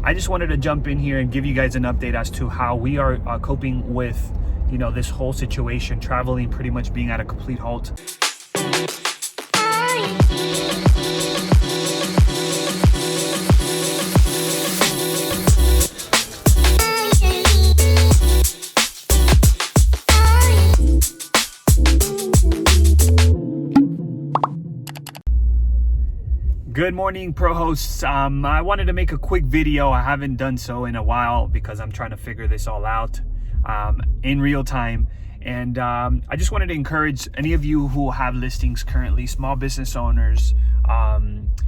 I just wanted to jump in here and give you guys an update as to how we are coping with, this whole situation, traveling pretty much being at a complete halt. Good morning, pro hosts. I wanted to make a quick video. I haven't done so in a while because I'm trying to figure this all out in real time. And I just wanted to encourage any of you who have listings currently, small business owners,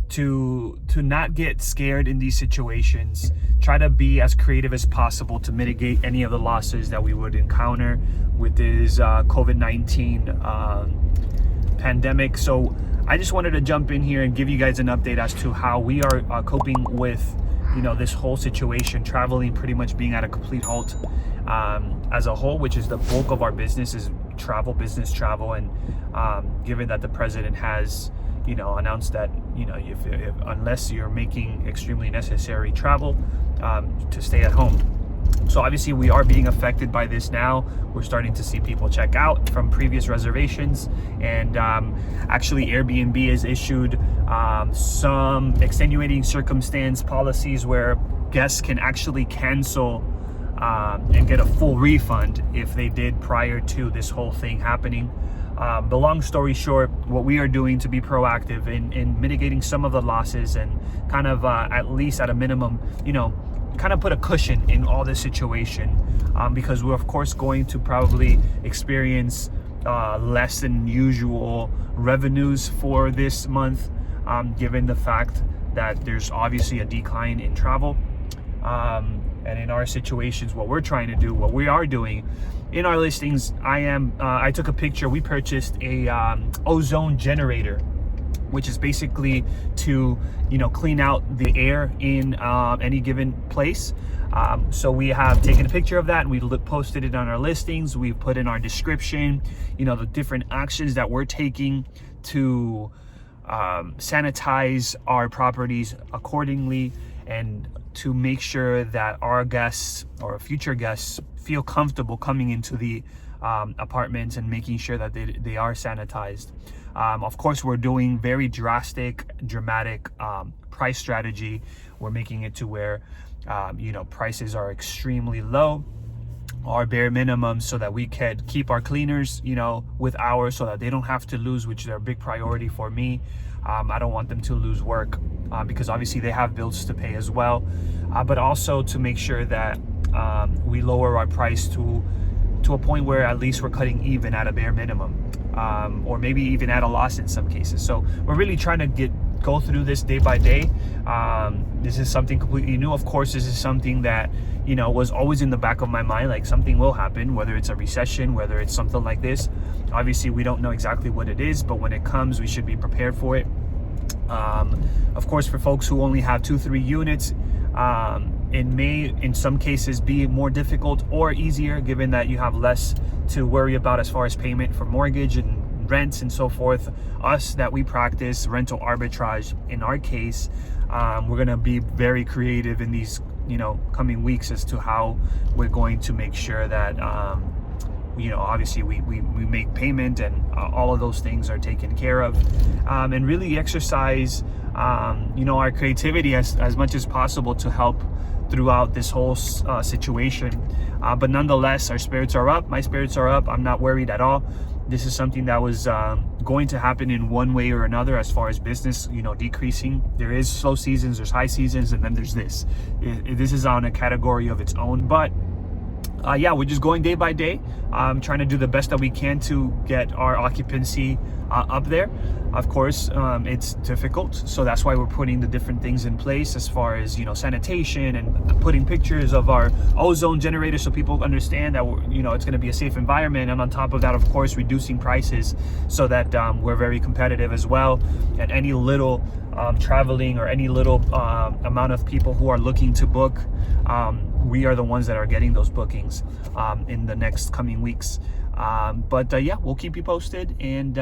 to not get scared in these situations. Try to be as creative as possible to mitigate any of the losses that we would encounter with this COVID-19 pandemic. So I just wanted to jump in here and give you guys an update as to how we are coping with, this whole situation, traveling pretty much being at a complete halt as a whole, which is the bulk of our business is business travel. And given that the president has, announced that, if unless you're making extremely necessary travel, to stay at home. So obviously we are being affected by this now. We're starting to see people check out from previous reservations, and actually Airbnb has issued some extenuating circumstance policies where guests can actually cancel and get a full refund if they did prior to this whole thing happening. The long story short, what we are doing to be proactive in mitigating some of the losses and kind of at least at a minimum, kind of put a cushion in all this situation, because we're of course going to probably experience less than usual revenues for this month, given the fact that there's obviously a decline in travel. And in our situations, what we are doing in our listings, I took a picture. We purchased a ozone generator, which is basically to clean out the air in any given place. So we have taken a picture of that and we posted it on our listings. We've put in our description, the different actions that we're taking to sanitize our properties accordingly, and to make sure that our guests or future guests feel comfortable coming into the apartments and making sure that they are sanitized. Of course, we're doing very dramatic price strategy. We're making it to where, prices are extremely low, our bare minimum, so that we can keep our cleaners, with hours, so that they don't have to lose, which is a big priority for me. I don't want them to lose work because obviously they have bills to pay as well, but also to make sure that we lower our price to a point where at least we're cutting even at a bare minimum, or maybe even at a loss in some cases. So we're really trying to go through this day by day. This is something completely new. Of course, this is something that was always in the back of my mind, like something will happen, whether it's a recession, whether it's something like this. Obviously we don't know exactly what it is, but when it comes, we should be prepared for it. Of course, for folks who only have 2-3 units, it may in some cases be more difficult or easier, given that you have less to worry about as far as payment for mortgage and rents and so forth. Us, that we practice rental arbitrage, in our case, we're going to be very creative in these coming weeks as to how we're going to make sure that obviously we make payment and all of those things are taken care of, and really exercise our creativity as much as possible to help throughout this whole situation. But nonetheless, our spirits are up. My spirits are up. I'm not worried at all. This is something that was going to happen in one way or another as far as business, decreasing. There is slow seasons, there's high seasons, and then there's this. This is on a category of its own. But we're just going day by day, trying to do the best that we can to get our occupancy up there. Of course, it's difficult, so that's why we're putting the different things in place as far as sanitation and putting pictures of our ozone generator so people understand that it's going to be a safe environment. And on top of that, of course, reducing prices so that we're very competitive as well. And any little traveling or any little amount of people who are looking to book, we are the ones that are getting those bookings in the next coming weeks. But we'll keep you posted, and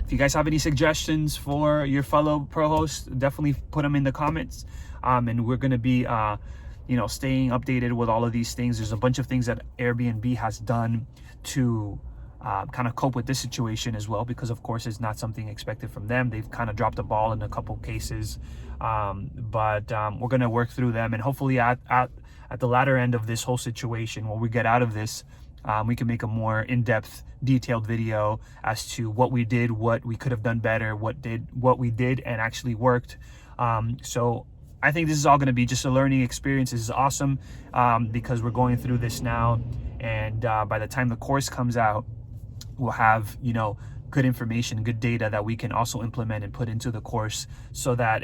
If you guys have any suggestions for your fellow pro hosts, definitely put them in the comments. And we're going to be, staying updated with all of these things. There's a bunch of things that Airbnb has done to kind of cope with this situation as well, because of course it's not something expected from them. They've kind of dropped the ball in a couple cases, but we're going to work through them, and hopefully at the latter end of this whole situation, when we get out of this, we can make a more in-depth, detailed video as to what we did, what we could have done better, what we did and actually worked. So I think this is all going to be just a learning experience. This is awesome, because we're going through this now, and by the time the course comes out, we'll have good information, good data that we can also implement and put into the course, so that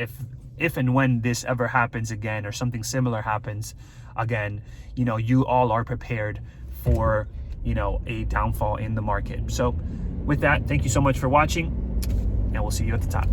if and when this ever happens again, or something similar happens again, you all are prepared for a downfall in the market. So with that, thank you so much for watching, and we'll see you at the top.